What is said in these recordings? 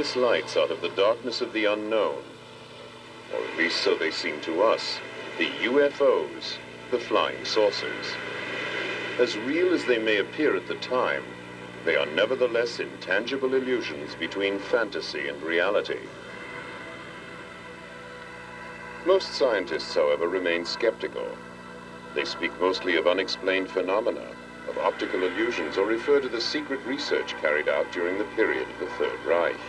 mysterious lights out of the darkness of the unknown, or at least so they seem to us, the UFOs, the flying saucers. As real as they may appear at the time, they are nevertheless intangible illusions between fantasy and reality. Most scientists, however, remain skeptical. They speak mostly of unexplained phenomena, of optical illusions, or refer to the secret research carried out during the period of the Third Reich.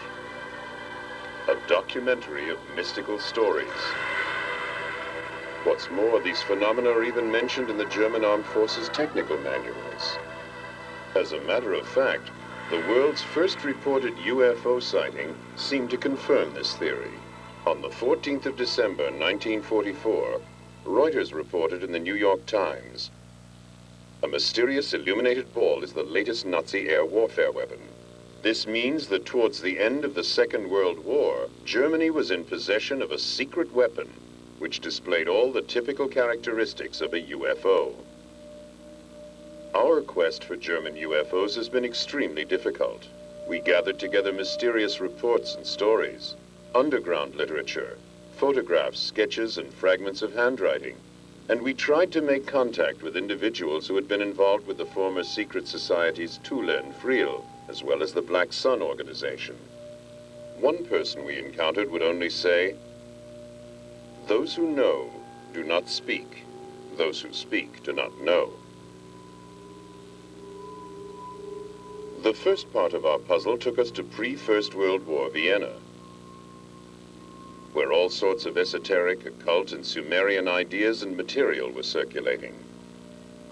A documentary of mystical stories. What's more, these phenomena are even mentioned in the German Armed Forces technical manuals. As a matter of fact, the world's first reported UFO sighting seemed to confirm this theory. On the 14th of December, 1944, Reuters reported in the New York Times, "A mysterious illuminated ball is the latest Nazi air warfare weapon. This means that towards the end of the Second World War, Germany was in possession of a secret weapon which displayed all the typical characteristics of a UFO." Our quest for German UFOs has been extremely difficult. We gathered together mysterious reports and stories, underground literature, photographs, sketches, and fragments of handwriting, and we tried to make contact with individuals who had been involved with the former secret societies Thule and Friel, as well as the Black Sun organization. One person we encountered would only say, "Those who know do not speak. Those who speak do not know." The first part of our puzzle took us to pre-First World War Vienna, where all sorts of esoteric, occult, and Sumerian ideas and material were circulating.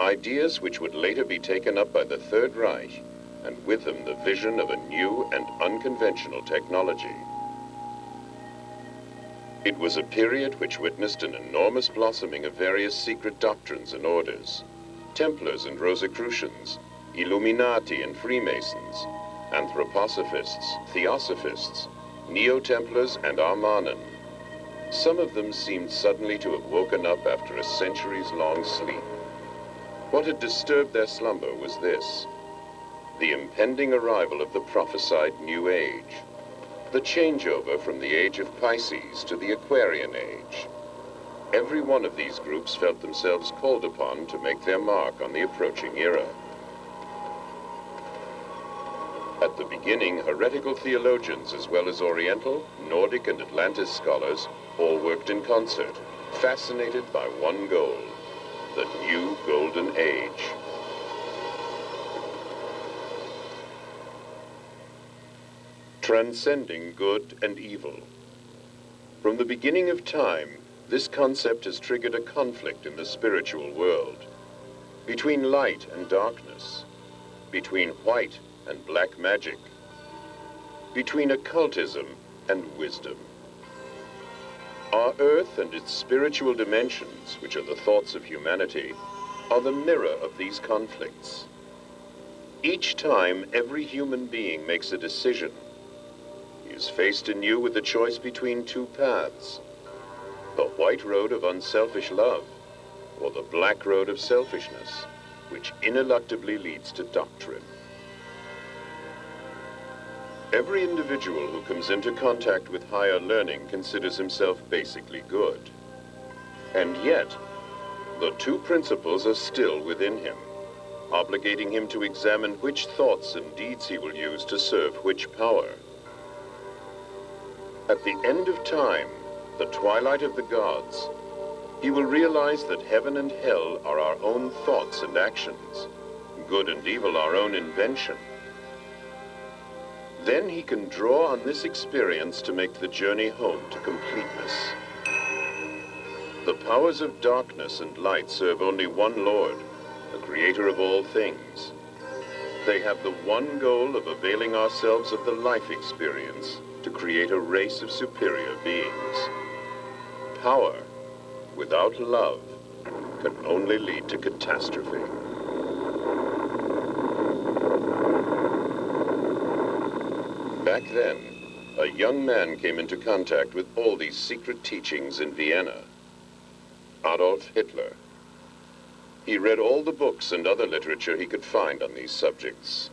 Ideas which would later be taken up by the Third Reich, and with them the vision of a new and unconventional technology. It was a period which witnessed an enormous blossoming of various secret doctrines and orders: Templars and Rosicrucians, Illuminati and Freemasons, Anthroposophists, Theosophists, Neo-Templars and Armanen. Some of them seemed suddenly to have woken up after a centuries-long sleep. What had disturbed their slumber was this: the impending arrival of the prophesied New Age, the changeover from the age of Pisces to the Aquarian Age. Every one of these groups felt themselves called upon to make their mark on the approaching era. At the beginning, heretical theologians as well as Oriental, Nordic, and Atlantis scholars all worked in concert, fascinated by one goal: the new golden age. Transcending good and evil. From the beginning of time, this concept has triggered a conflict in the spiritual world, between light and darkness, between white and black magic, between occultism and wisdom. Our Earth and its spiritual dimensions, which are the thoughts of humanity, are the mirror of these conflicts. Each time every human being makes a decision, he is faced anew with the choice between two paths: the white road of unselfish love, or the black road of selfishness, which ineluctably leads to doctrine. Every individual who comes into contact with higher learning considers himself basically good. And yet, the two principles are still within him, obligating him to examine which thoughts and deeds he will use to serve which power. At the end of time, the twilight of the gods, he will realize that heaven and hell are our own thoughts and actions, good and evil our own invention. Then he can draw on this experience to make the journey home to completeness. The powers of darkness and light serve only one Lord, the creator of all things. They have the one goal of availing ourselves of the life experience to create a race of superior beings. Power without love can only lead to catastrophe. Back then, a young man came into contact with all these secret teachings in Vienna: Adolf Hitler. He read all the books and other literature he could find on these subjects.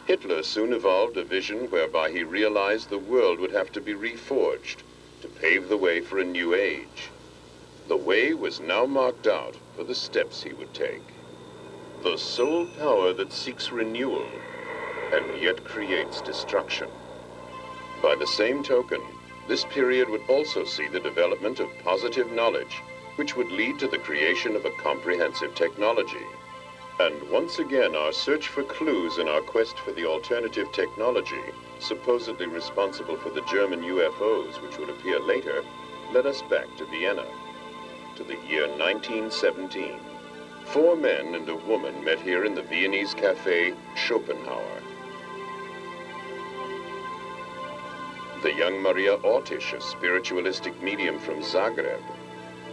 Hitler soon evolved a vision whereby he realized the world would have to be reforged to pave the way for a new age. The way was now marked out for the steps he would take. The sole power that seeks renewal and yet creates destruction. By the same token, this period would also see the development of positive knowledge, which would lead to the creation of a comprehensive technology. And once again, our search for clues in our quest for the alternative technology, supposedly responsible for the German UFOs, which would appear later, led us back to Vienna, to the year 1917. 4 men and a woman met here in the Viennese cafe Schopenhauer. The young Maria Ortisch, a spiritualistic medium from Zagreb,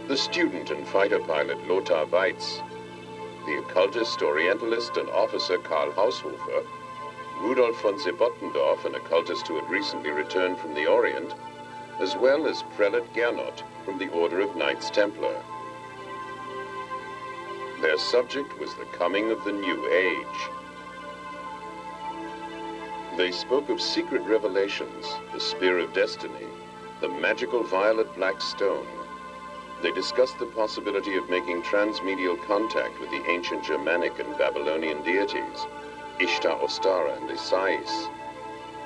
the student and fighter pilot Lothar Weitz, the occultist, orientalist, and officer Karl Haushofer, Rudolf von Sebottendorf, an occultist who had recently returned from the Orient, as well as Prelate Gernot from the Order of Knights Templar. Their subject was the coming of the new age. They spoke of secret revelations, the spear of destiny, the magical violet black stone. They discussed the possibility of making transmedial contact with the ancient Germanic and Babylonian deities, Ishtar, Ostara, and Isais,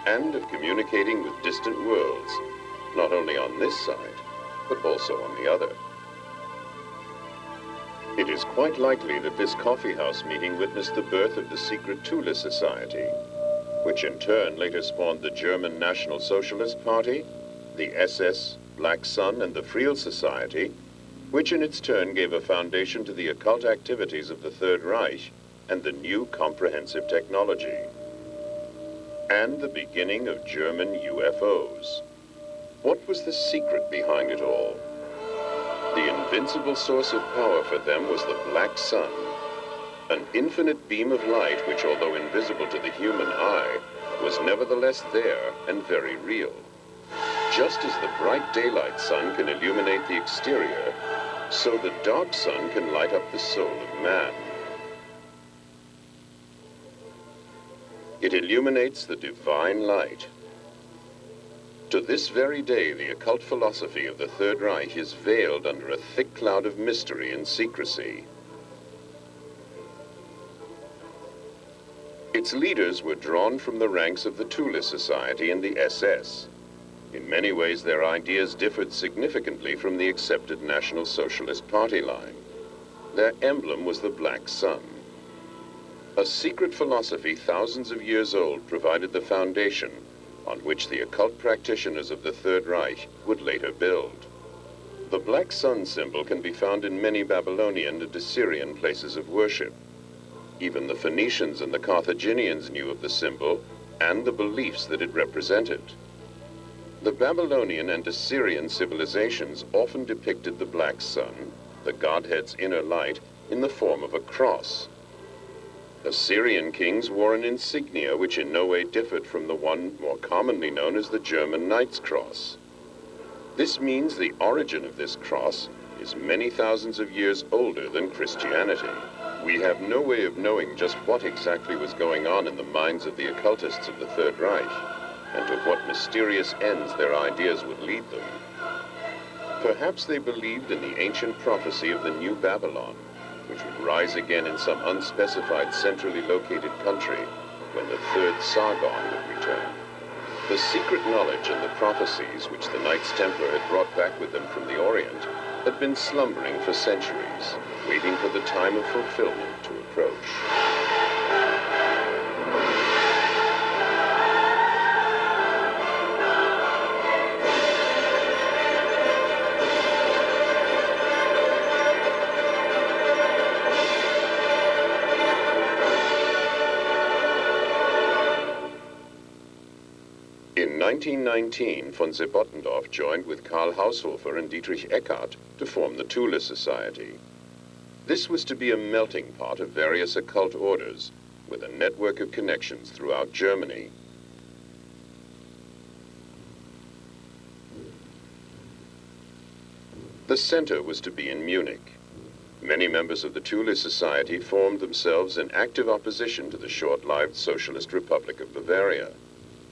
and of communicating with distant worlds, not only on this side, but also on the other. It is quite likely that this coffeehouse meeting witnessed the birth of the secret Thule Society, which in turn later spawned the German National Socialist Party, the SS, Black Sun, and the Friel Society, which in its turn gave a foundation to the occult activities of the Third Reich and the new comprehensive technology, and the beginning of German UFOs. What was the secret behind it all? The invincible source of power for them was the Black Sun, an infinite beam of light which, although invisible to the human eye, was nevertheless there and very real. Just as the bright daylight sun can illuminate the exterior, so the dark sun can light up the soul of man. It illuminates the divine light. To this very day, the occult philosophy of the Third Reich is veiled under a thick cloud of mystery and secrecy. Its leaders were drawn from the ranks of the Thule Society and the SS. In many ways, their ideas differed significantly from the accepted National Socialist Party line. Their emblem was the Black Sun. A secret philosophy thousands of years old provided the foundation on which the occult practitioners of the Third Reich would later build. The Black Sun symbol can be found in many Babylonian and Assyrian places of worship. Even the Phoenicians and the Carthaginians knew of the symbol and the beliefs that it represented. The Babylonian and Assyrian civilizations often depicted the Black Sun, the Godhead's inner light, in the form of a cross. Assyrian kings wore an insignia which in no way differed from the one more commonly known as the German Knight's Cross. This means the origin of this cross is many thousands of years older than Christianity. We have no way of knowing just what exactly was going on in the minds of the occultists of the Third Reich, and to what mysterious ends their ideas would lead them. Perhaps they believed in the ancient prophecy of the New Babylon, which would rise again in some unspecified centrally located country when the third Sargon would return. The secret knowledge and the prophecies which the Knights Templar had brought back with them from the Orient had been slumbering for centuries, waiting for the time of fulfillment to approach. In 1919, von Sebottendorf joined with Karl Haushofer and Dietrich Eckart to form the Thule Society. This was to be a melting pot of various occult orders, with a network of connections throughout Germany. The center was to be in Munich. Many members of the Thule Society formed themselves in active opposition to the short-lived Socialist Republic of Bavaria.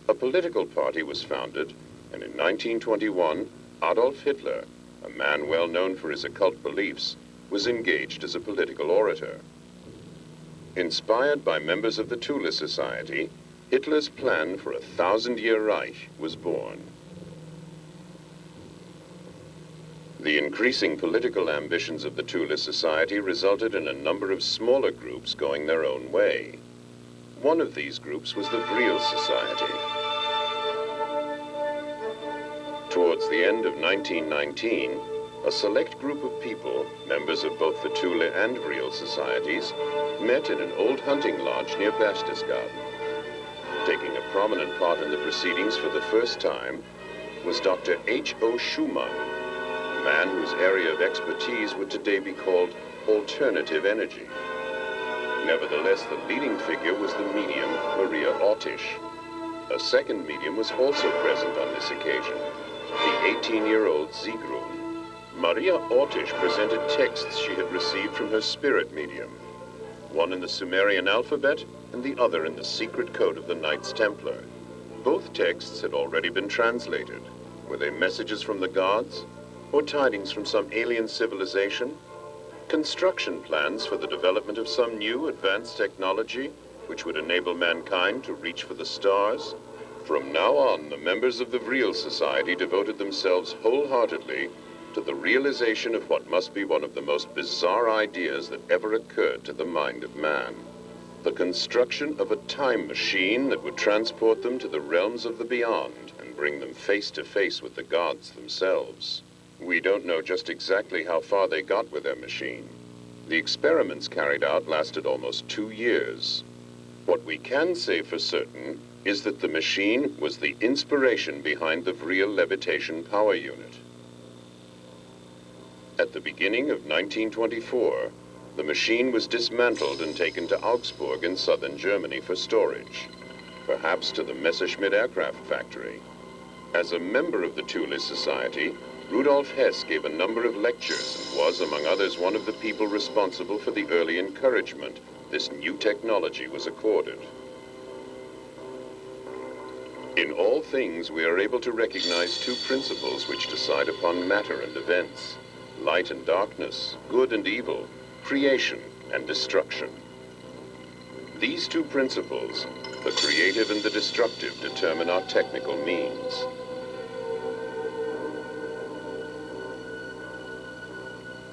A political party was founded, and in 1921, Adolf Hitler, a man well known for his occult beliefs, was engaged as a political orator. Inspired by members of the Thule Society, Hitler's plan for a 1,000-year Reich was born. The increasing political ambitions of the Thule Society resulted in a number of smaller groups going their own way. One of these groups was the Vril Society. Towards the end of 1919, a select group of people, members of both the Thule and Vril societies, met in an old hunting lodge near Berchtesgaden. Taking a prominent part in the proceedings for the first time was Dr. H.O. Shumer, a man whose area of expertise would today be called alternative energy. Nevertheless, the leading figure was the medium Maria Ortisch. A second medium was also present on this occasion, the 18-year-old Sigrun. Maria Ortisch presented texts she had received from her spirit medium, one in the Sumerian alphabet and the other in the secret code of the Knights Templar. Both texts had already been translated. Were they messages from the gods, or tidings from some alien civilization? Construction plans for the development of some new advanced technology which would enable mankind to reach for the stars? From now on, the members of the Vril Society devoted themselves wholeheartedly to the realization of what must be one of the most bizarre ideas that ever occurred to the mind of man. The construction of a time machine that would transport them to the realms of the beyond and bring them face to face with the gods themselves. We don't know just exactly how far they got with their machine. The experiments carried out lasted almost 2 years. What we can say for certain is that the machine was the inspiration behind the Vril levitation power unit. At the beginning of 1924, the machine was dismantled and taken to Augsburg in southern Germany for storage, perhaps to the Messerschmitt aircraft factory. As a member of the Thule Society, Rudolf Hess gave a number of lectures and was, among others, one of the people responsible for the early encouragement this new technology was accorded. In all things, we are able to recognize two principles which decide upon matter and events: light and darkness, good and evil, creation and destruction. These two principles, the creative and the destructive, determine our technical means.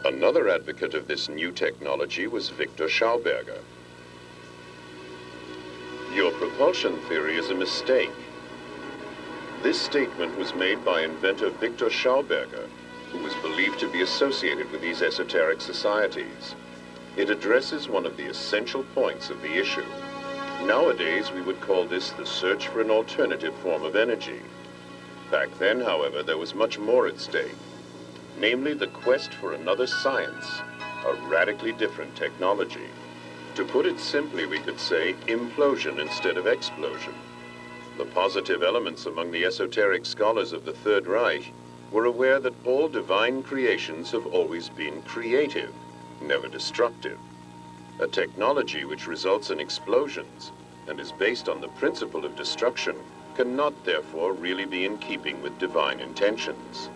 Another advocate of this new technology was Victor Schauberger. Your propulsion theory is a mistake. This statement was made by inventor Victor Schauberger, who was believed to be associated with these esoteric societies. It addresses one of the essential points of the issue. Nowadays, we would call this the search for an alternative form of energy. Back then, however, there was much more at stake, namely the quest for another science, a radically different technology. To put it simply, we could say implosion instead of explosion. The positive elements among the esoteric scholars of the Third Reich were aware that all divine creations have always been creative, never destructive. A technology which results in explosions and is based on the principle of destruction cannot therefore really be in keeping with divine intentions.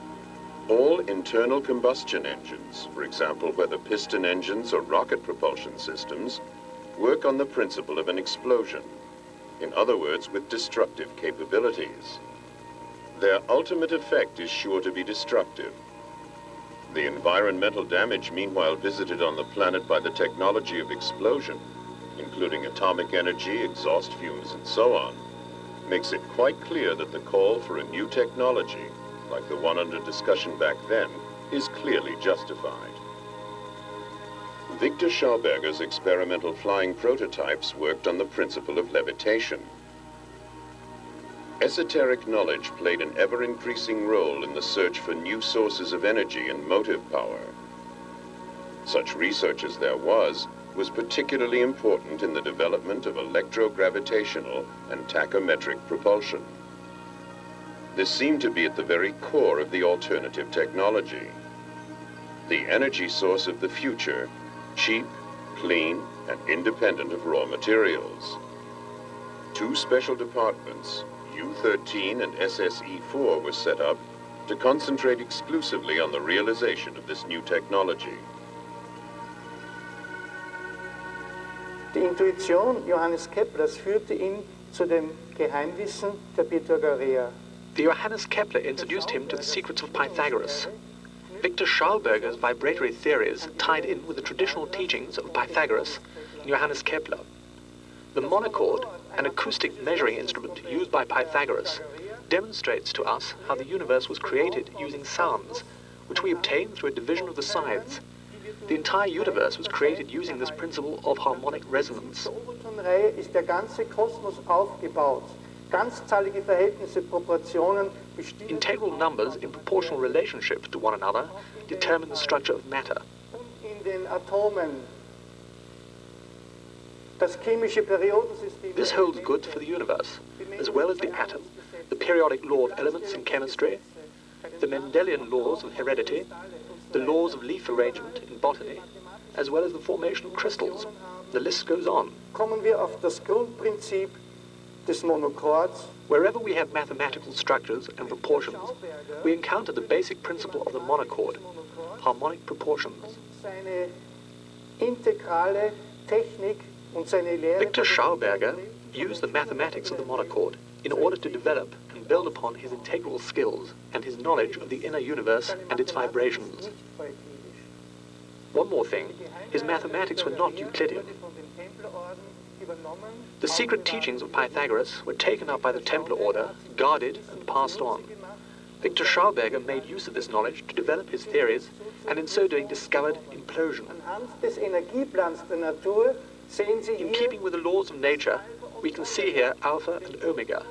All internal combustion engines, for example, whether piston engines or rocket propulsion systems, work on the principle of an explosion. In other words, with destructive capabilities. Their ultimate effect is sure to be destructive. The environmental damage, meanwhile, visited on the planet by the technology of explosion, including atomic energy, exhaust fumes, and so on, makes it quite clear that the call for a new technology, like the one under discussion back then, is clearly justified. Victor Schauberger's experimental flying prototypes worked on the principle of levitation. Esoteric knowledge played an ever-increasing role in the search for new sources of energy and motive power. Such research as there was particularly important in the development of electrogravitational and tachometric propulsion. This seemed to be at the very core of the alternative technology. the energy source of the future, cheap, clean, and independent of raw materials. Two special departments, U-13 and SSE-4, were set up to concentrate exclusively on the realization of this new technology. Die Intuition Johannes Keplers führte ihn zu dem Geheimwissen der Pythagoreer. The Johannes Kepler introduced him to the secrets of Pythagoras. Victor Schauberger's vibratory theories tied in with the traditional teachings of Pythagoras and Johannes Kepler. The monochord, an acoustic measuring instrument used by Pythagoras, demonstrates to us how the universe was created using sounds, which we obtain through a division of the sides. The entire universe was created using this principle of harmonic resonance. In der Overtonreihe ist der ganze Kosmos aufgebaut. Ganzzahlige Verhältnisse, Proportionen bestimmen. Integral numbers in proportional relationship to one another determine the structure of matter. In den Atomen. Das chemische Periodensystem. This holds good for the universe, as well as the atom, the periodic law of elements in chemistry, the Mendelian laws of heredity, the laws of leaf arrangement in botany, as well as the formation of crystals. The list goes on. Kommen wir auf das Grundprinzip des Monochords. Wherever we have mathematical structures and proportions, we encounter the basic principle of the monochord, harmonic proportions. Seine integrale Technik und seine Lehre. Victor Schauberger used the mathematics of the monochord in order to develop and build upon his integral skills and his knowledge of the inner universe and its vibrations. One more thing, his mathematics were not Euclidean. The secret teachings of Pythagoras were taken up by the Templar order, guarded and passed on. Victor Schauberger made use of this knowledge to develop his theories, and in so doing discovered implosion. Anhand des Energieplans der Natur sehen Sie In hier keeping with the laws of nature, we can see here alpha and omega,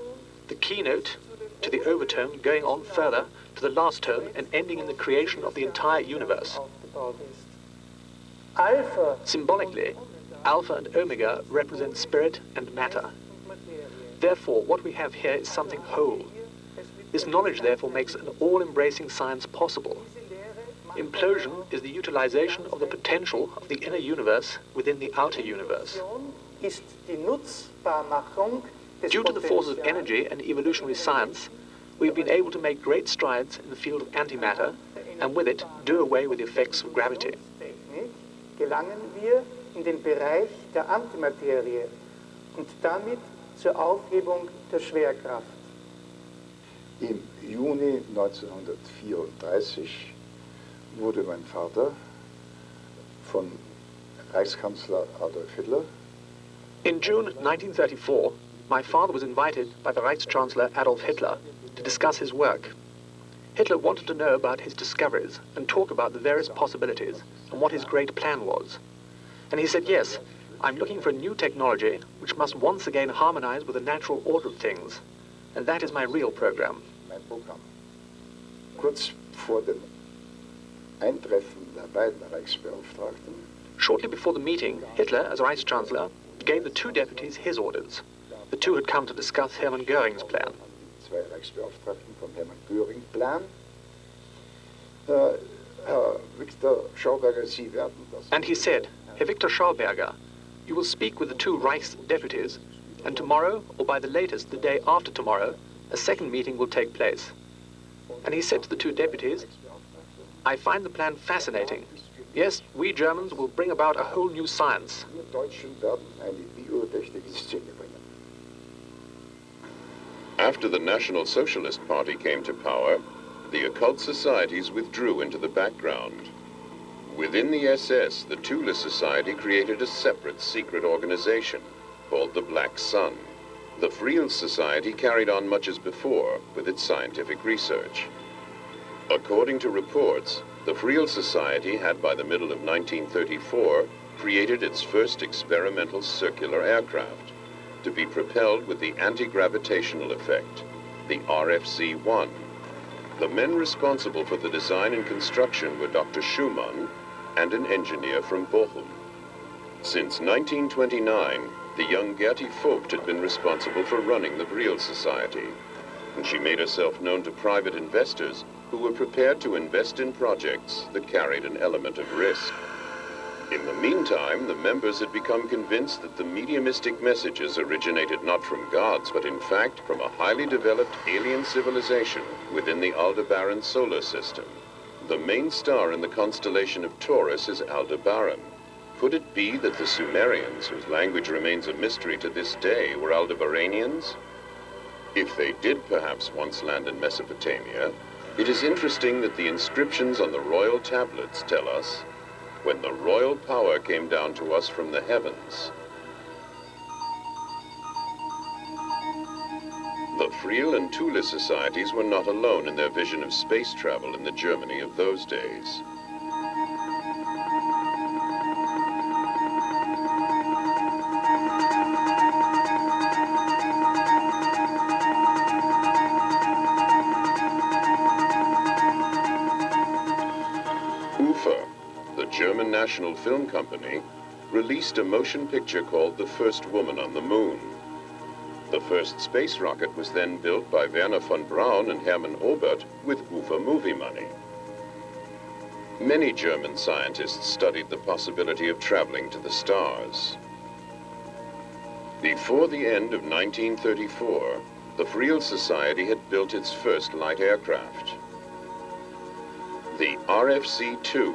the keynote to the overtone going on further to the last tone and ending in the creation of the entire universe. aufgebaut ist. Alpha Symbolically, alpha and omega represent spirit and matter. und Materie. Therefore, what we have here is something whole. This knowledge, therefore, makes an all-embracing science possible. Implosion is the utilization of the potential of the inner universe within the outer universe. Ist die Nutzbarmachung des Due to the forces of Potenzials energy and evolutionary science, we have been able to make great strides in the field of antimatter, and with it, do away with the effects of gravity. Technik gelangen wir in den Bereich der Antimaterie und damit zur Aufhebung der Schwerkraft. Im Juni 1934 wurde mein Vater von Reichskanzler Adolf Hitler In June 1934, my father was invited by the Reichschancellor Adolf Hitler to discuss his work. Hitler wanted to know about his discoveries and talk about the various possibilities and what his great plan was. And he said, yes, I'm looking for a new technology which must once again harmonize with the natural order of things. And that is my real program. mein Programm. Kurz vor dem Eintreffen der beiden Reichsbeauftragten Shortly before the meeting, Hitler, as Reichschancellor, gave the two deputies his orders. The two had come to discuss Hermann Göring's plan. die zwei Reichsbeauftragten von Hermann Göring Plan. Herr Victor Schauberger, Sie werden das. And he said, Herr Victor Schauberger, you will speak with the two Reichs deputies, and tomorrow, or by the latest the day after tomorrow, a second meeting will take place. And he said to the two deputies, I find the plan fascinating. Yes, we Germans will bring about a whole new science. Wir Deutschen werden eine Biotechnik in Szene bringen. After the National Socialist Party came to power, the occult societies withdrew into the background. Within the SS, the Thule Society created a separate secret organization called the Black Sun. The Friel Society carried on much as before with its scientific research. According to reports, the Friel Society had by the middle of 1934 created its first experimental circular aircraft to be propelled with the anti-gravitational effect, the RFC-1. The men responsible for the design and construction were Dr. Shumer and an engineer from Bochum. Since 1929, the young Gertie Vogt had been responsible for running the Friel Society, and she made herself known to private investors who were prepared to invest in projects that carried an element of risk. In the meantime, the members had become convinced that the mediumistic messages originated not from gods, but in fact from a highly developed alien civilization within the Aldebaran solar system. The main star in the constellation of Taurus is Aldebaran. Could it be that the Sumerians, whose language remains a mystery to this day, were Aldebaranians? If they did perhaps once land in Mesopotamia, it is interesting that the inscriptions on the royal tablets tell us, "When the royal power came down to us from the heavens." The Friel and Thule societies were not alone in their vision of space travel in the Germany of those days. UFO, the German national film company, released a motion picture called The First Woman on the Moon. The first space rocket was then built by Werner von Braun and Hermann Obert with UFO movie money. Many German scientists studied the possibility of traveling to the stars. Before the end of 1934, the Friel Society had built its first light aircraft, the RFC-2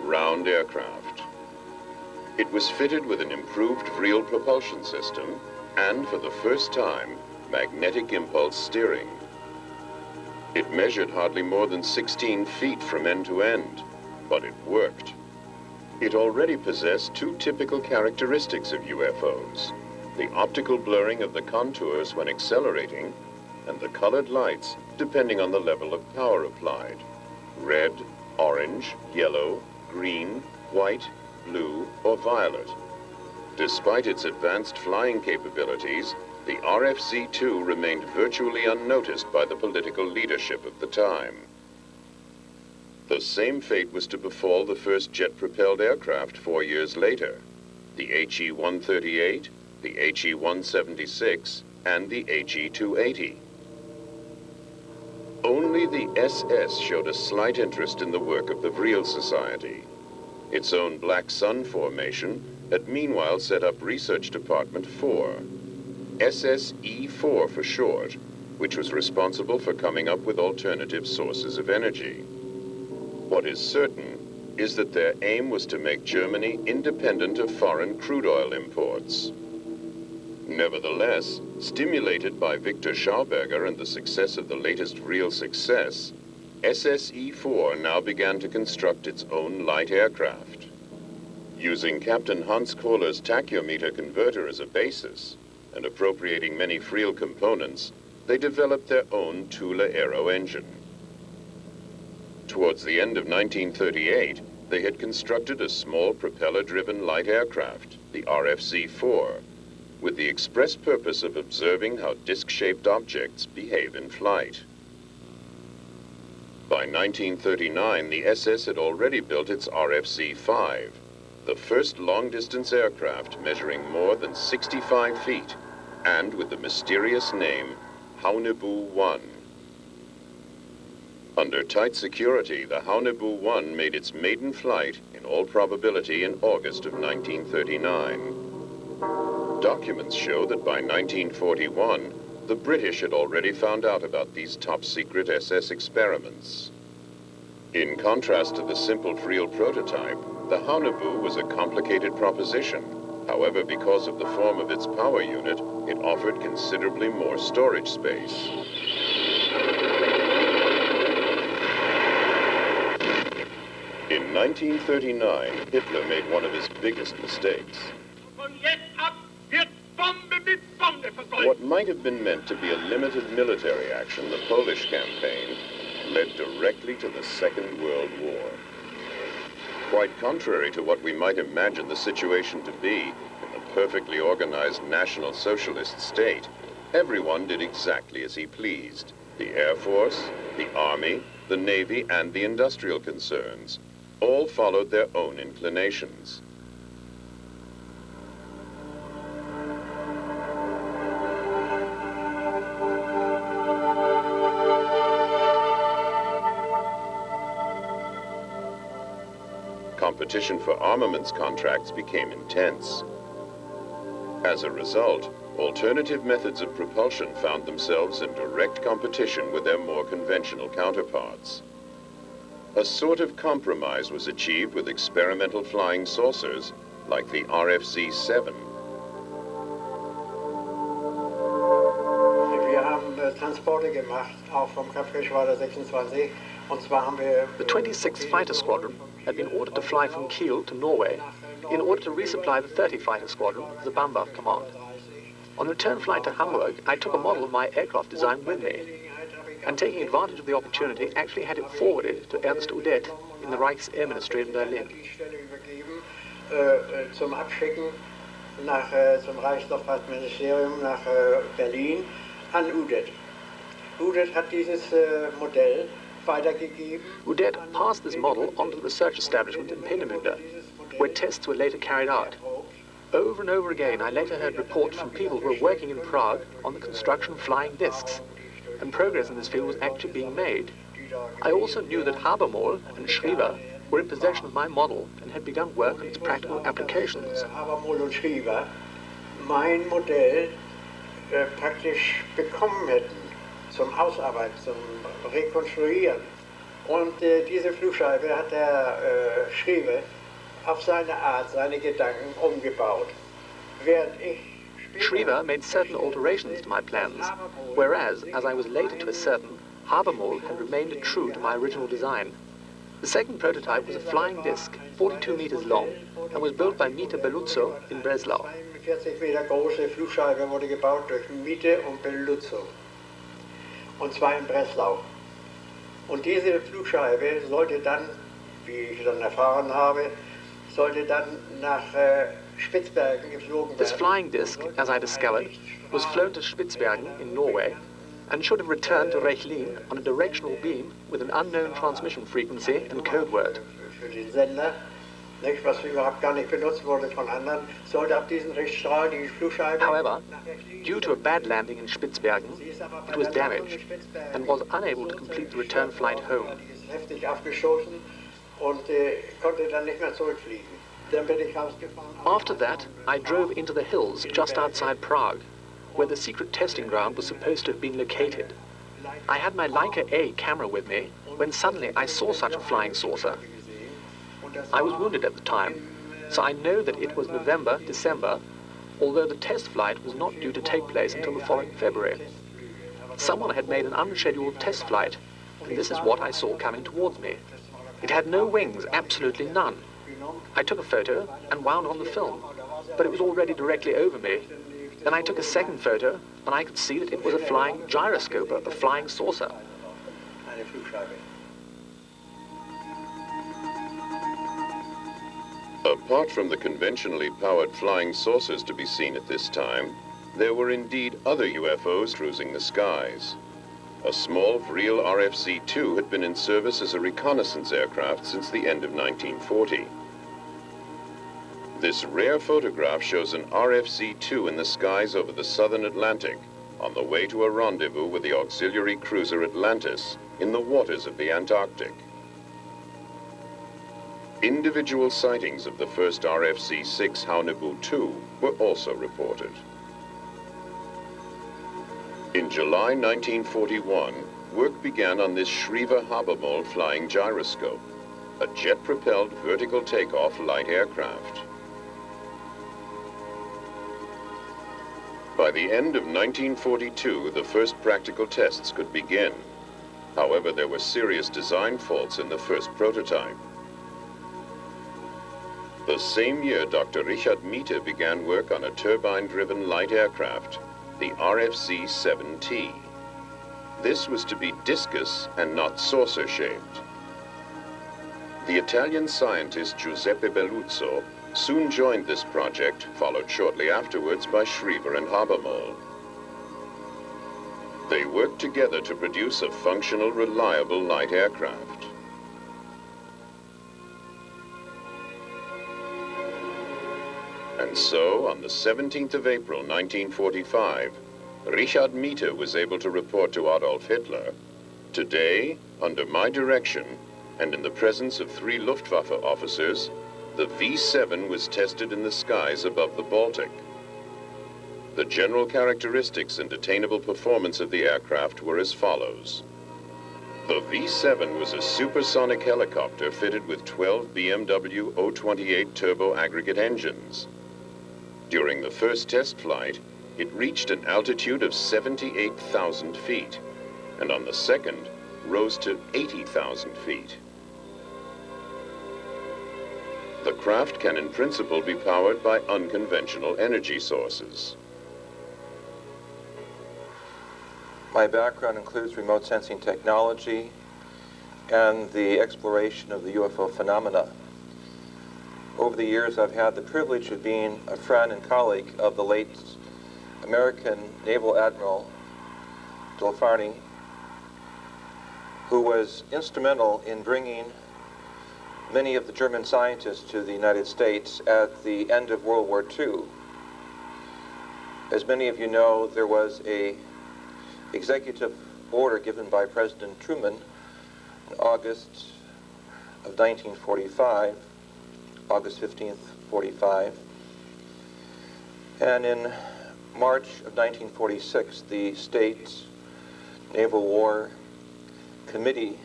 round aircraft. It was fitted with an improved Friel propulsion system and, for the first time, magnetic impulse steering. It measured hardly more than 16 feet from end to end, but it worked. It already possessed two typical characteristics of UFOs: the optical blurring of the contours when accelerating, and the colored lights depending on the level of power applied: red, orange, yellow, green, white, blue, or violet. Despite its advanced flying capabilities, the RFC-2 remained virtually unnoticed by the political leadership of the time. The same fate was to befall the first jet-propelled aircraft 4 years later, the HE-138, the HE-176, and the HE-280. Only the SS showed a slight interest in the work of the Friel Society. Its own Black Sun formation had meanwhile set up Research Department 4, SSE-4 for short, which was responsible for coming up with alternative sources of energy. What is certain is that their aim was to make Germany independent of foreign crude oil imports. Nevertheless, stimulated by Victor Schauberger and the success of the latest real success, SSE-4 now began to construct its own light aircraft. Using Captain Hans Kohler's tachyometer converter as a basis, and appropriating many Friel components, they developed their own Thule aero engine. Towards the end of 1938, they had constructed a small propeller-driven light aircraft, the RFC-4, with the express purpose of observing how disc-shaped objects behave in flight. By 1939, the SS had already built its RFC-5, the first long-distance aircraft measuring more than 65 feet, and with the mysterious name Haunebu-1. Under tight security, the Haunebu-1 made its maiden flight, in all probability, in August of 1939. Documents show that by 1941, the British had already found out about these top-secret SS experiments. In contrast to the simple Friel prototype, the Haunebu was a complicated proposition. However, because of the form of its power unit, it offered considerably more storage space. In 1939, Hitler made one of his biggest mistakes. What might have been meant to be a limited military action, the Polish campaign, led directly to the Second World War. Quite contrary to what we might imagine the situation to be in a perfectly organized National Socialist state, everyone did exactly as he pleased. The Air Force, the Army, the Navy, and the industrial concerns all followed their own inclinations. competition for armaments contracts became intense. As a result, alternative methods of propulsion found themselves in direct competition with their more conventional counterparts. A sort of compromise was achieved with experimental flying saucers like the RFC-7. Transporte gemacht, auch vom Kampfgeschwader 26. Und zwar haben wir The 26th Fighter Squadron had been ordered to fly from Kiel to Norway in order to resupply the 30 Fighter Squadron of the Bambach Command. On return flight to Hamburg, I took a model of my aircraft design with me, and taking advantage of the opportunity, actually had it forwarded to Ernst Udet in the Reichs Air Ministry in Berlin. Zum Abschicken nach, zum Reichsluftfahrtministerium nach Berlin an Udet. Udet hat dieses Modell weitergegeben. Udet passed this model on to the research establishment in Peenemünde, where tests were later carried out. Over and over again, I later heard reports from people who were working in Prague on the construction of flying discs, and progress in this field was actually being made. I also knew that Habermohl and Schriever were in possession of my model and had begun work on its practical applications. Habermohl und Schriever mein Modell praktisch bekommen hätten zum Ausarbeiten, zum Rekonstruieren. Und diese Flugscheibe hat der Schriever auf seine Art, seine Gedanken umgebaut. Während ich Schriever made certain alterations to my plans, whereas, as I was later to ascertain, Habermohl had remained true to my original design. The second prototype was a flying disc, 42 meters long, and was built by Miete Beluzzo in Breslau. 40 Meter große Flugscheibe wurde gebaut durch Miete und Beluzzo. Und zwar in Breslau. Und diese Flugscheibe sollte dann, wie ich dann erfahren habe, sollte dann nach Spitzbergen geflogen werden. This flying disc, as I discovered, was flown to Spitzbergen in Norway and should have returned to Rechlin on a directional beam with an unknown transmission frequency and code word. Für den Sender, nicht, was überhaupt gar nicht benutzt wurde von anderen, sollte auf diesen Richtstrahl die Flugscheibe. However, due to a bad landing in Spitzbergen, it was damaged and was unable to complete the return flight home. Die ist heftig abgestoßen und konnte dann nicht mehr zurückfliegen. Dann bin ich rausgefahren. After that, I drove into the hills just outside Prague, where the secret testing ground was supposed to have been located. I had my Leica A camera with me when suddenly I saw such a flying saucer. I was wounded at the time, so I know that it was November, December, although the test flight was not due to take place until the following February. Someone had made an unscheduled test flight, and this is what I saw coming towards me. It had no wings, absolutely none. I took a photo and wound on the film, but it was already directly over me. Then I took a second photo, and I could see that it was a flying gyroscope, a flying saucer. Eine Flugscheibe. Apart from the conventionally powered flying saucers to be seen at this time, there were indeed other UFOs cruising the skies. A small Vril RFC-2 had been in service as a reconnaissance aircraft since the end of 1940. This rare photograph shows an RFC-2 in the skies over the southern Atlantic, on the way to a rendezvous with the auxiliary cruiser Atlantis in the waters of the Antarctic. Individual sightings of the first RFC-6 Haunebu-2 were also reported. In July 1941, work began on this Schriever-Habermohl flying gyroscope, a jet-propelled vertical takeoff light aircraft. By the end of 1942, the first practical tests could begin. However, there were serious design faults in the first prototype. The same year, Dr. Richard Miete began work on a turbine-driven light aircraft, the RFC-7T. This was to be discus and not saucer-shaped. The Italian scientist Giuseppe Beluzzo soon joined this project, followed shortly afterwards by Schriever and Habermohl. They worked together to produce a functional, reliable light aircraft. And so, on the 17th of April, 1945, Richard Miete was able to report to Adolf Hitler, "Today, under my direction, and in the presence of 3 Luftwaffe officers, the V-7 was tested in the skies above the Baltic. The general characteristics and attainable performance of the aircraft were as follows. The V-7 was a supersonic helicopter fitted with 12 BMW 028 turbo aggregate engines. During the first test flight, it reached an altitude of 78,000 feet, and on the second, rose to 80,000 feet. The craft can in principle be powered by unconventional energy sources. My background includes remote sensing technology and the exploration of the UFO phenomena. Over the years, I've had the privilege of being a friend and colleague of the late American Naval Admiral Aldebaran, who was instrumental in bringing many of the German scientists to the United States at the end of World War II. As many of you know, there was an executive order given by President Truman in August of 1945, August 15th, 45. And in March of 1946, the States Naval War Committee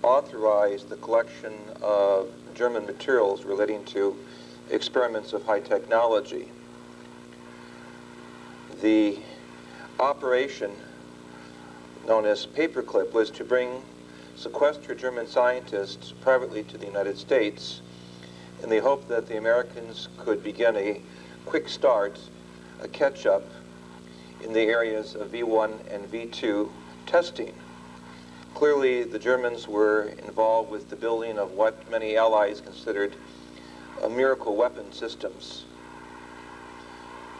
authorized the collection of German materials relating to experiments of high technology. The operation known as Paperclip was to bring sequestered German scientists privately to the United States in the hope that the Americans could begin a quick start, a catch-up in the areas of V1 and V2 testing. Clearly, the Germans were involved with the building of what many allies considered miracle weapon systems.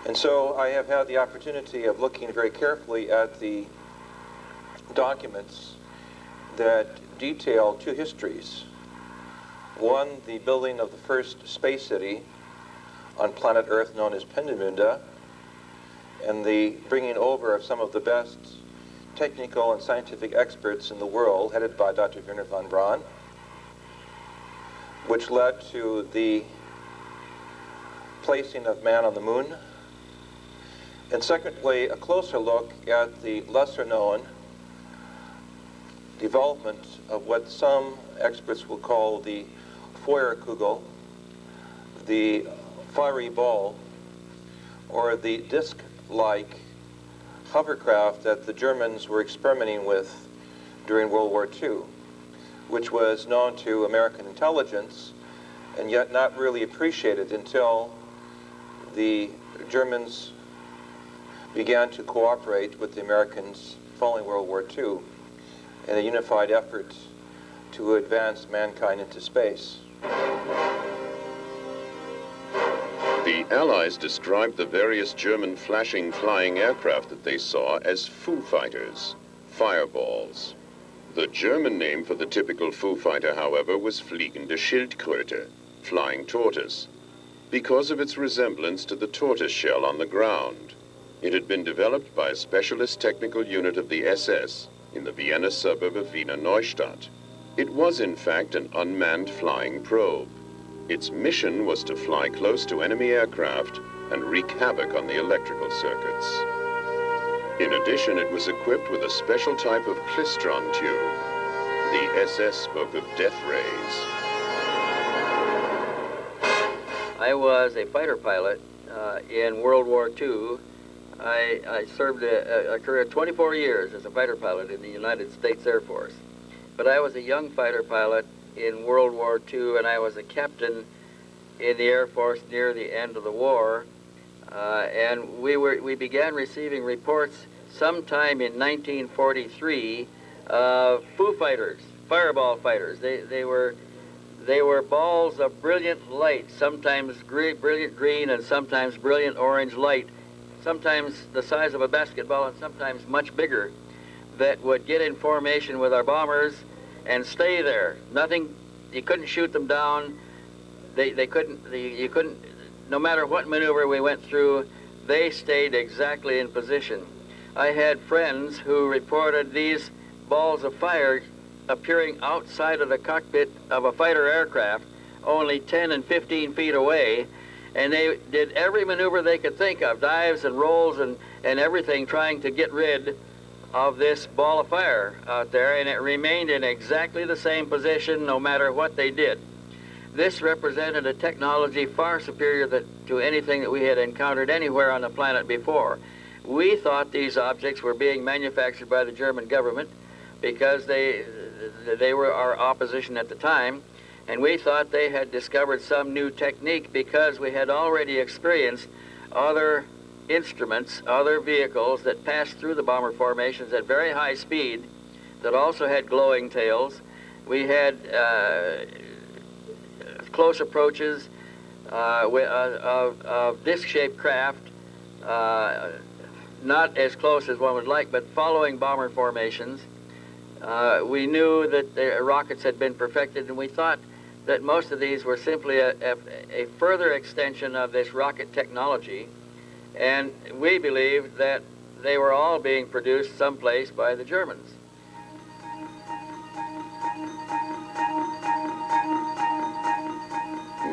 And so I have had the opportunity of looking very carefully at the documents that detail 2 histories. One, the building of the first space city on planet Earth known as Peenemünde, and the bringing over of some of the best technical and scientific experts in the world, headed by Dr. Wernher von Braun, which led to the placing of man on the moon. And secondly, a closer look at the lesser-known development of what some experts will call the Feuerkugel, the fiery ball, or the disc-like hovercraft that the Germans were experimenting with during World War II, which was known to American intelligence and yet not really appreciated until the Germans began to cooperate with the Americans following World War II in a unified effort to advance mankind into space. The Allies described the various German flashing flying aircraft that they saw as Foo Fighters, fireballs. The German name for the typical Foo Fighter, however, was Fliegende Schildkröte, flying tortoise, because of its resemblance to the tortoise shell on the ground. It had been developed by a specialist technical unit of the SS in the Vienna suburb of Wiener Neustadt. It was, in fact, an unmanned flying probe. Its mission was to fly close to enemy aircraft and wreak havoc on the electrical circuits. In addition, it was equipped with a special type of klystron tube. The SS spoke of death rays. I was a fighter pilot in World War II. I served a career of 24 years as a fighter pilot in the United States Air Force. But I was a young fighter pilot in World War II, and I was a captain in the Air Force near the end of the war. And we began receiving reports sometime in 1943 of Foo Fighters, fireball fighters. They were balls of brilliant light, sometimes brilliant green and sometimes brilliant orange light, sometimes the size of a basketball and sometimes much bigger, that would get in formation with our bombers and stay there. Nothing, you couldn't shoot them down. You couldn't, no matter what maneuver we went through, they stayed exactly in position. I had friends who reported these balls of fire appearing outside of the cockpit of a fighter aircraft, only 10 and 15 feet away, and they did every maneuver they could think of, dives and rolls and everything, trying to get rid of this ball of fire out there, and it remained in exactly the same position no matter what they did. This represented a technology far superior to anything that we had encountered anywhere on the planet before. We thought these objects were being manufactured by the German government because they were our opposition at the time, and we thought they had discovered some new technique because we had already experienced other instruments, other vehicles that passed through the bomber formations at very high speed that also had glowing tails. We had close approaches of disc-shaped craft, not as close as one would like, but following bomber formations. We knew that the rockets had been perfected, and we thought that most of these were simply a further extension of this rocket technology, and we believed that they were all being produced someplace by the Germans.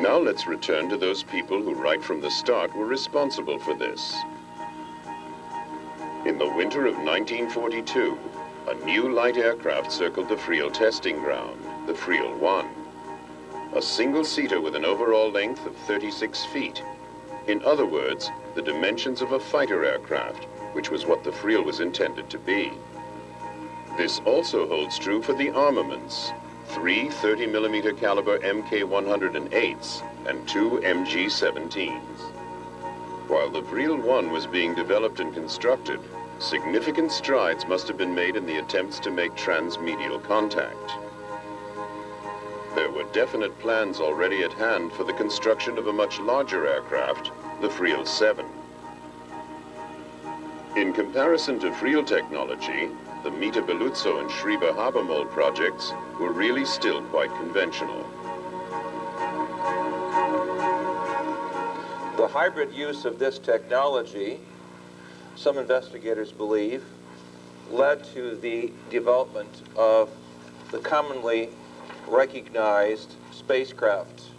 Now let's return to those people who right from the start were responsible for this. In the winter of 1942, a new light aircraft circled the Friel testing ground, the Friel 1. A single-seater with an overall length of 36 feet. In other words, the dimensions of a fighter aircraft, which was what the Friel was intended to be. This also holds true for the armaments. 3 30mm caliber Mk108s and 2 MG17s. While the Friel 1 was being developed and constructed, significant strides must have been made in the attempts to make transmedial contact. There were definite plans already at hand for the construction of a much larger aircraft, the Friel 7. In comparison to Friel technology, the Mita Beluzzo and Schreiber Habermold projects were really still quite conventional. The hybrid use of this technology, some investigators believe, led to the development of the commonly recognized spacecraft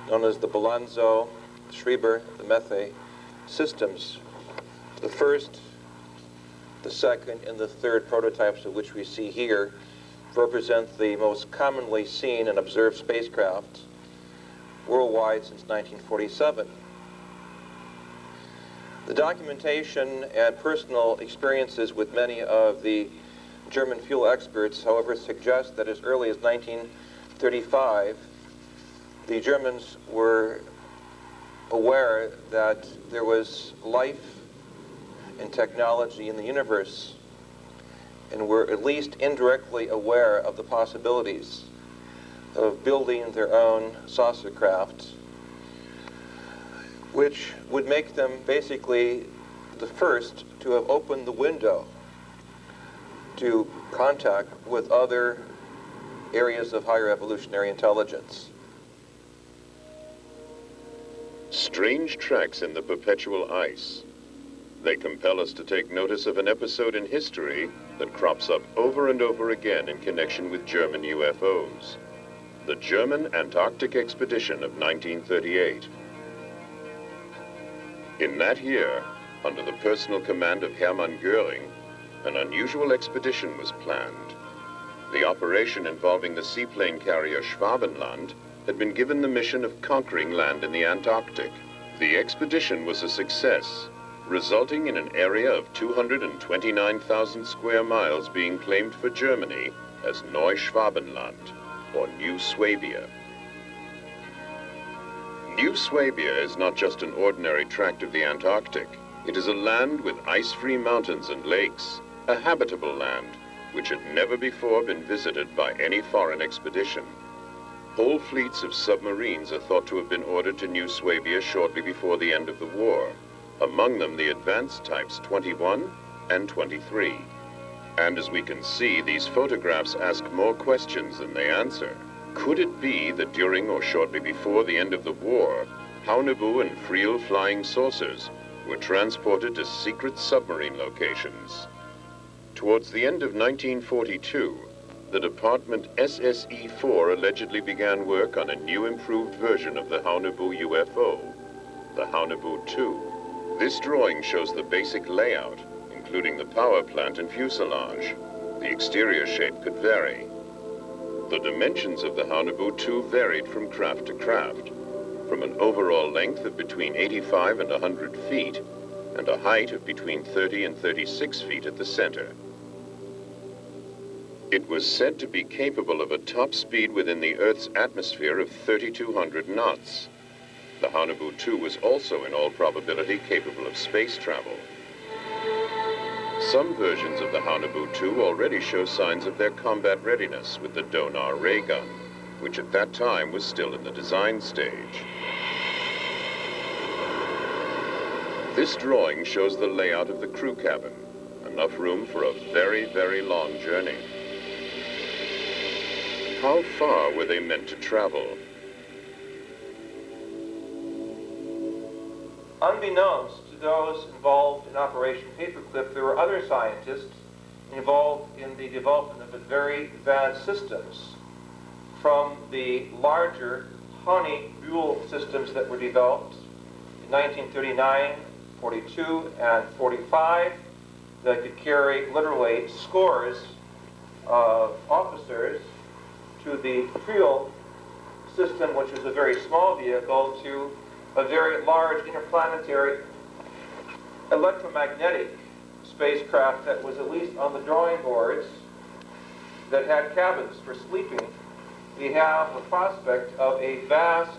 known as the Balanzo, Schreiber, the Methe systems. The first, the second, and the third prototypes of which we see here represent the most commonly seen and observed spacecraft worldwide since 1947. The documentation and personal experiences with many of the German fuel experts, however, suggest that as early as 1935, the Germans were aware that there was life and technology in the universe, and were at least indirectly aware of the possibilities of building their own saucer craft, which would make them basically the first to have opened the window to contact with other areas of higher evolutionary intelligence. Strange tracks in the perpetual ice. They compel us to take notice of an episode in history that crops up over and over again in connection with German UFOs. The German Antarctic expedition of 1938. In that year, under the personal command of Hermann Göring, an unusual expedition was planned. The operation involving the seaplane carrier Schwabenland had been given the mission of conquering land in the Antarctic. The expedition was a success, resulting in an area of 229,000 square miles being claimed for Germany as Neuschwabenland, or New Swabia. New Swabia is not just an ordinary tract of the Antarctic. It is a land with ice-free mountains and lakes, a habitable land, which had never before been visited by any foreign expedition. Whole fleets of submarines are thought to have been ordered to New Swabia shortly before the end of the war, among them the advanced types 21 and 23. And as we can see, these photographs ask more questions than they answer. Could it be that during or shortly before the end of the war, Haunebu and Friel flying saucers were transported to secret submarine locations? Towards the end of 1942, the department SSE-4 allegedly began work on a new improved version of the Haunebu UFO, the Haunebu 2. This drawing shows the basic layout, including the power plant and fuselage. The exterior shape could vary. The dimensions of the Haunebu 2 varied from craft to craft, from an overall length of between 85 and 100 feet, and a height of between 30 and 36 feet at the center. It was said to be capable of a top speed within the Earth's atmosphere of 3,200 knots. The Haunebu 2 was also, in all probability, capable of space travel. Some versions of the Haunebu 2 already show signs of their combat readiness with the Donar ray gun, which at that time was still in the design stage. This drawing shows the layout of the crew cabin, enough room for a very, very long journey. How far were they meant to travel? Unbeknownst to those involved in Operation Paperclip, there were other scientists involved in the development of very advanced systems, from the larger Honey-Buell systems that were developed in 1939, 42, and 45 that could carry literally scores of officers, to the Trial system, which was a very small vehicle, to a very large interplanetary electromagnetic spacecraft that was at least on the drawing boards, that had cabins for sleeping. We have the prospect of a vast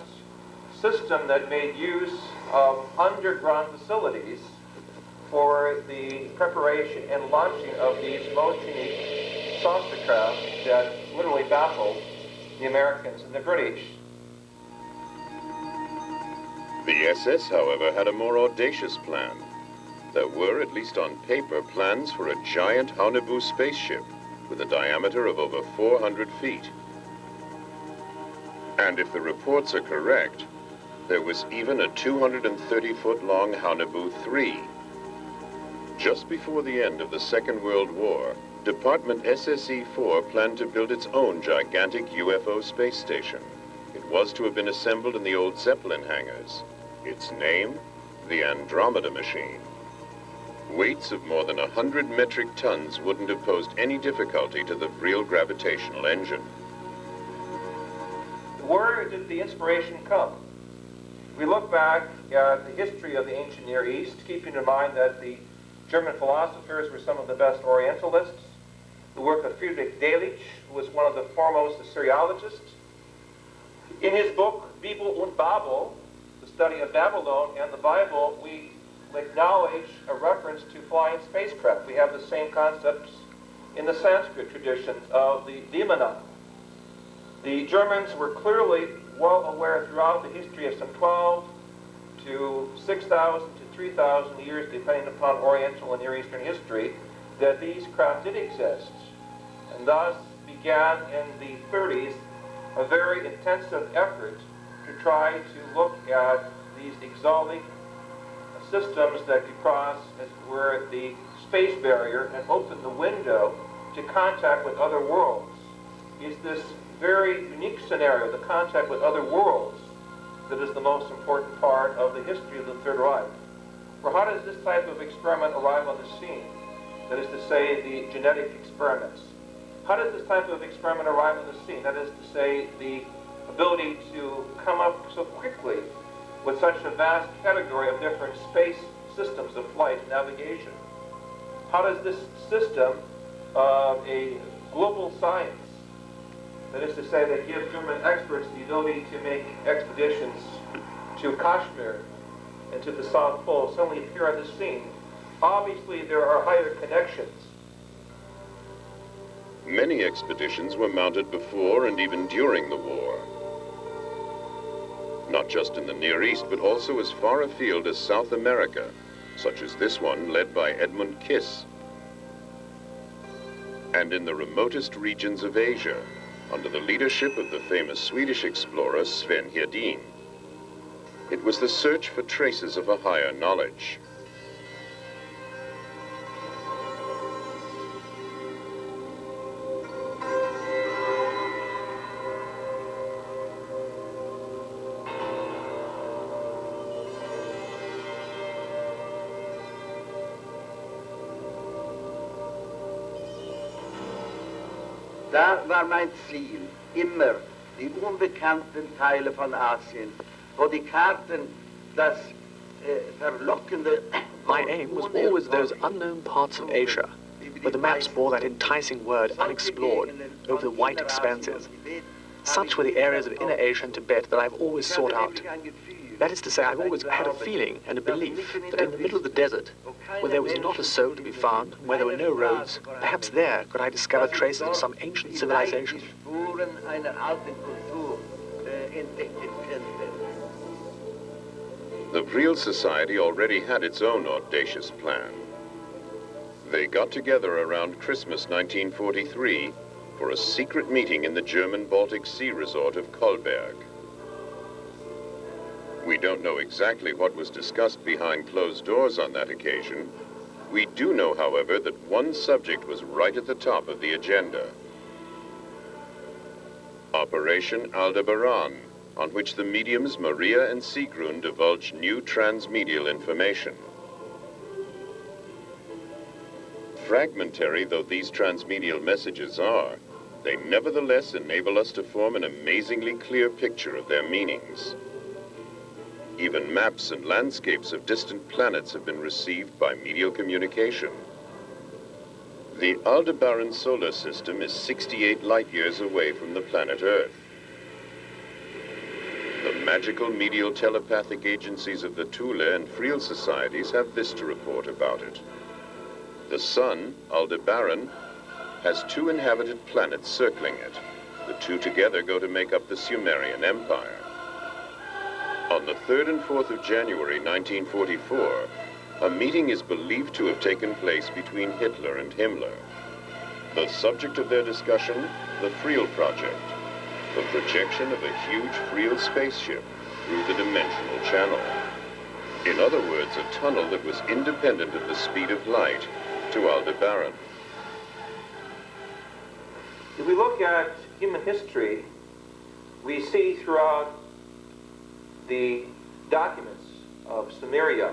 system that made use of underground facilities for the preparation and launching of these most unique saucer craft that literally baffled the Americans and the British. The SS, however, had a more audacious plan. There were, at least on paper, plans for a giant Haunebu spaceship with a diameter of over 400 feet. And if the reports are correct, there was even a 230-foot-long Haunebu 3. Just before the end of the Second World War, Department SSE-4 planned to build its own gigantic UFO space station. It was to have been assembled in the old Zeppelin hangars. Its name, the Andromeda Machine. Weights of more than 100 metric tons wouldn't have posed any difficulty to the real gravitational engine. Where did the inspiration come? We look back at the history of the ancient Near East, keeping in mind that the German philosophers were some of the best Orientalists. The work of Friedrich Delitzsch, who was one of the foremost Assyriologists. In his book, Bibel und Babel, the study of Babylon and the Bible, we acknowledge a reference to flying spacecraft. We have the same concepts in the Sanskrit traditions of the Vimana. The Germans were clearly well aware throughout the history of some 12 to 6,000 to 3,000 years, depending upon Oriental and Near Eastern history, that these craft did exist. And thus began in the 30s a very intensive effort to try to look at these exotic systems that could cross, as it were, the space barrier and open the window to contact with other worlds. Is this very unique scenario, the contact with other worlds, that is the most important part of the history of the Third Reich? For how does this type of experiment arrive on the scene? That is to say, the genetic experiments. How does this type of experiment arrive on the scene? That is to say, the ability to come up so quickly with such a vast category of different space systems of flight and navigation. How does this system of a global science, that is to say, that give German experts the ability to make expeditions to Kashmir and to the South Pole, suddenly appear on the scene? Obviously, there are higher connections. Many expeditions were mounted before and even during the war. Not just in the Near East, but also as far afield as South America, such as this one led by Edmund Kiss. And in the remotest regions of Asia, under the leadership of the famous Swedish explorer Sven Hedin. It was the search for traces of a higher knowledge. Da war mein Ziel immer die unbekannten Teile von Asien, wo die Karten das verlockende... My aim was always those unknown parts of Asia, where the maps bore that enticing word unexplored over the white expanses. Such were the areas of Inner Asia and Tibet that I've always sought out. That is to say, I've always had a feeling and a belief that in the middle of the desert, where there was not a soul to be found, where there were no roads, perhaps there could I discover traces of some ancient civilization. The Vril Society already had its own audacious plan. They got together around Christmas 1943 for a secret meeting in the German Baltic Sea resort of Kolberg. We don't know exactly what was discussed behind closed doors on that occasion. We do know, however, that one subject was right at the top of the agenda. Operation Aldebaran, on which the mediums Maria and Sigrun divulged new transmedial information. Fragmentary though these transmedial messages are, they nevertheless enable us to form an amazingly clear picture of their meanings. Even maps and landscapes of distant planets have been received by medial communication. The Aldebaran solar system is 68 light-years away from the planet Earth. The magical medial telepathic agencies of the Thule and Vril societies have this to report about it. The sun, Aldebaran, has 2 inhabited planets circling it. The 2 together go to make up the Sumerian Empire. On the 3rd and 4th of January 1944, a meeting is believed to have taken place between Hitler and Himmler. The subject of their discussion, the Vril Project, the projection of a huge Vril spaceship through the dimensional channel. In other words, a tunnel that was independent of the speed of light to Aldebaran. If we look at human history, we see throughout the documents of Sumeria,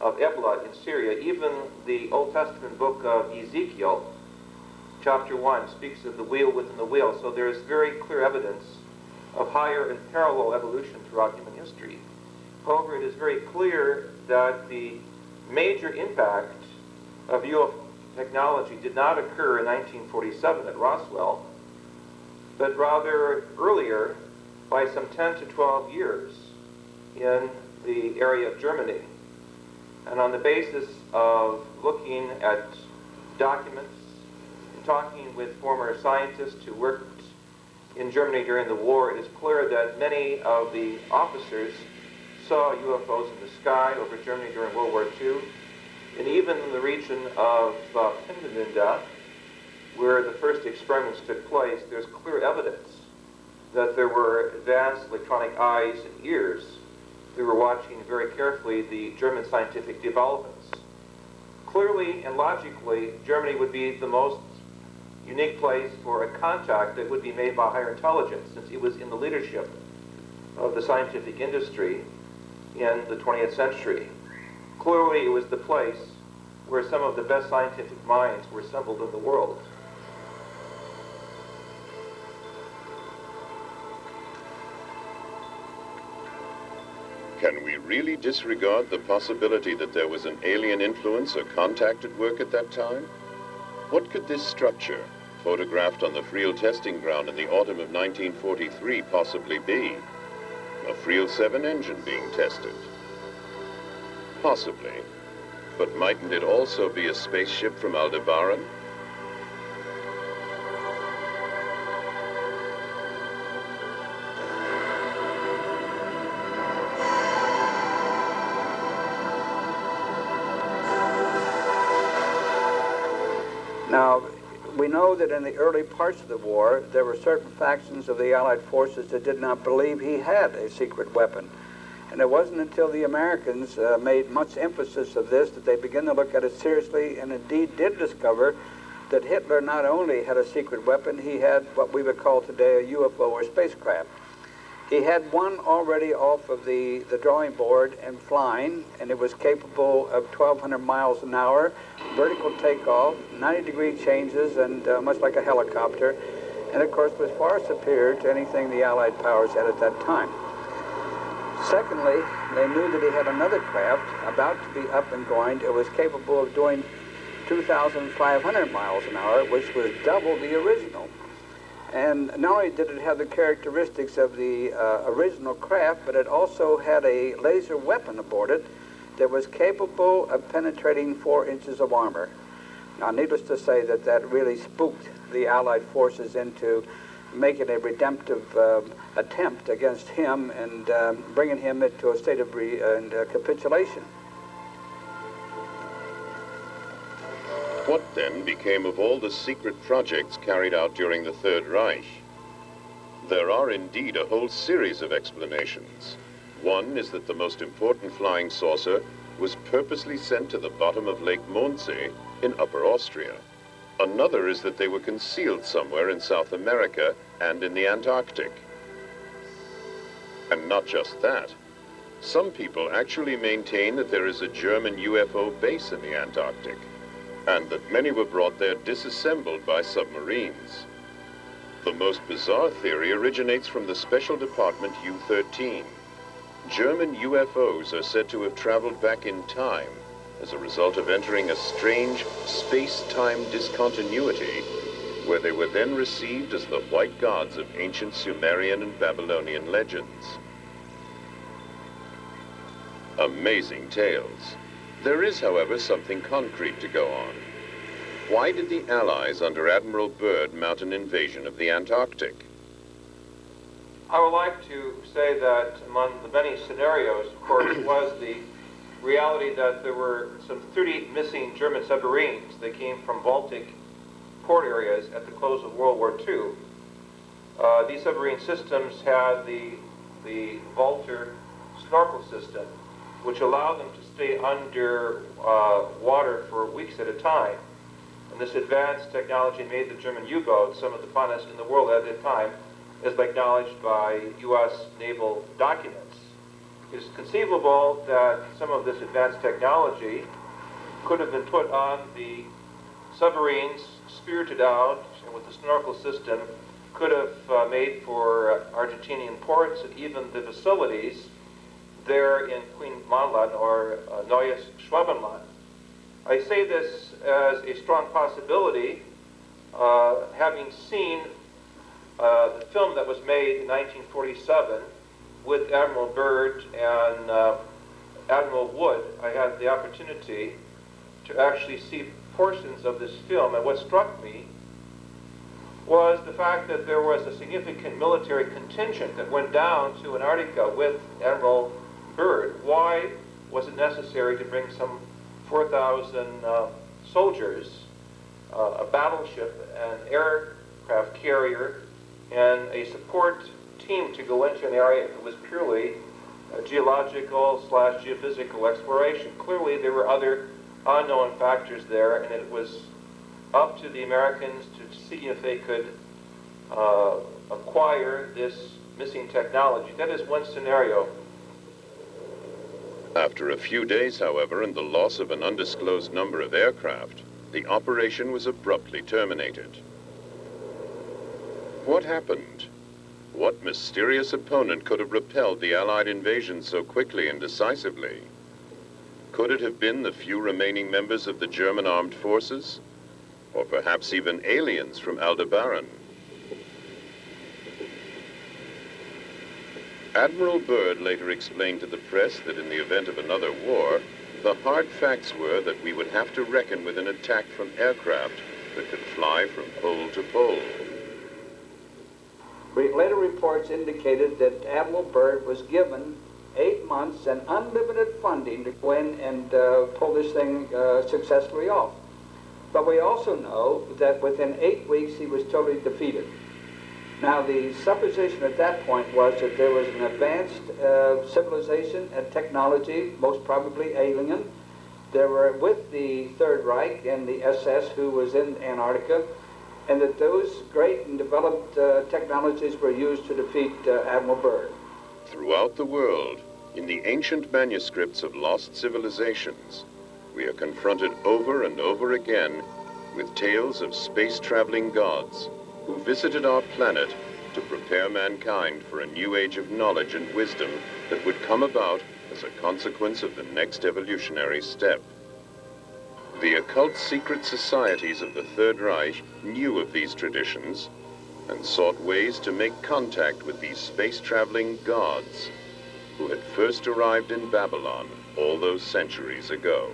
of Ebla in Syria, even the Old Testament book of Ezekiel, chapter 1, speaks of the wheel within the wheel. So there is very clear evidence of higher and parallel evolution throughout human history. However, it is very clear that the major impact of UFO technology did not occur in 1947 at Roswell, but rather earlier by some 10 to 12 years in the area of Germany. And on the basis of looking at documents, talking with former scientists who worked in Germany during the war, it is clear that many of the officers saw UFOs in the sky over Germany during World War II. And even in the region of Pindemünde, where the first experiments took place, there's clear evidence that there were advanced electronic eyes and ears who were watching very carefully the German scientific developments. Clearly and logically, Germany would be the most unique place for a contact that would be made by higher intelligence, since it was in the leadership of the scientific industry in the 20th century. Clearly, it was the place where some of the best scientific minds were assembled in the world. Can we really disregard the possibility that there was an alien influence or contact at work at that time? What could this structure, photographed on the Vril testing ground in the autumn of 1943, possibly be? A Vril 7 engine being tested? Possibly. But mightn't it also be a spaceship from Aldebaran? Now, we know that in the early parts of the war, there were certain factions of the Allied forces that did not believe he had a secret weapon. And it wasn't until the Americans made much emphasis of this that they began to look at it seriously, and indeed did discover that Hitler not only had a secret weapon, he had what we would call today a UFO or spacecraft. He had one already off of the drawing board and flying, and it was capable of 1,200 miles an hour, vertical takeoff, 90-degree changes, and much like a helicopter, and of course was far superior to anything the Allied powers had at that time. Secondly, they knew that he had another craft about to be up and going. It was capable of doing 2,500 miles an hour, which was double the original. And not only did it have the characteristics of the original craft, but it also had a laser weapon aboard it that was capable of penetrating 4 inches of armor. Now, needless to say that really spooked the Allied forces into making a redemptive attempt against him and bringing him into a state of capitulation. What then became of all the secret projects carried out during the Third Reich? There are indeed a whole series of explanations. One is that the most important flying saucer was purposely sent to the bottom of Lake Mondsee in Upper Austria. Another is that they were concealed somewhere in South America and in the Antarctic. And not just that. Some people actually maintain that there is a German UFO base in the Antarctic, and that many were brought there disassembled by submarines. The most bizarre theory originates from the Special Department U-13. German UFOs are said to have traveled back in time as a result of entering a strange space-time discontinuity, where they were then received as the white gods of ancient Sumerian and Babylonian legends. Amazing tales. There is, however, something concrete to go on. Why did the Allies under Admiral Byrd mount an invasion of the Antarctic? I would like to say that among the many scenarios, of course, was the reality that there were some 30 missing German submarines that came from Baltic port areas at the close of World War II. These submarine systems had the Walter snorkel system, which allowed them to stay under water for weeks at a time. And this advanced technology made the German U-boats some of the funnest in the world at the time, as acknowledged by U.S. naval documents. It is conceivable that some of this advanced technology could have been put on the submarines, spirited out, and with the snorkel system could have made for Argentinian ports and even the facilities there in Queen Maanland or Neues Schwabenland. I say this as a strong possibility, having seen the film that was made in 1947 with Admiral Byrd and Admiral Wood. I had the opportunity to actually see portions of this film, and what struck me was the fact that there was a significant military contingent that went down to Antarctica with Admiral Byrd. Why was it necessary to bring some 4,000 soldiers, a battleship, an aircraft carrier, and a support team to go into an area that was purely geological / geophysical exploration? Clearly there were other unknown factors there, and it was up to the Americans to see if they could acquire this missing technology. That is one scenario. After a few days, however, and the loss of an undisclosed number of aircraft, the operation was abruptly terminated. What happened? What mysterious opponent could have repelled the Allied invasion so quickly and decisively? Could it have been the few remaining members of the German armed forces? Or perhaps even aliens from Aldebaran? Admiral Byrd later explained to the press that in the event of another war, the hard facts were that we would have to reckon with an attack from aircraft that could fly from pole to pole. Later reports indicated that Admiral Byrd was given 8 months and unlimited funding to go in and pull this thing successfully off. But we also know that within 8 weeks he was totally defeated. Now, the supposition at that point was that there was an advanced civilization and technology, most probably alien. There were with the Third Reich and the SS who was in Antarctica, and that those great and developed technologies were used to defeat Admiral Byrd. Throughout the world, in the ancient manuscripts of lost civilizations, we are confronted over and over again with tales of space-traveling gods who visited our planet to prepare mankind for a new age of knowledge and wisdom that would come about as a consequence of the next evolutionary step. The occult secret societies of the Third Reich knew of these traditions and sought ways to make contact with these space-traveling gods who had first arrived in Babylon all those centuries ago.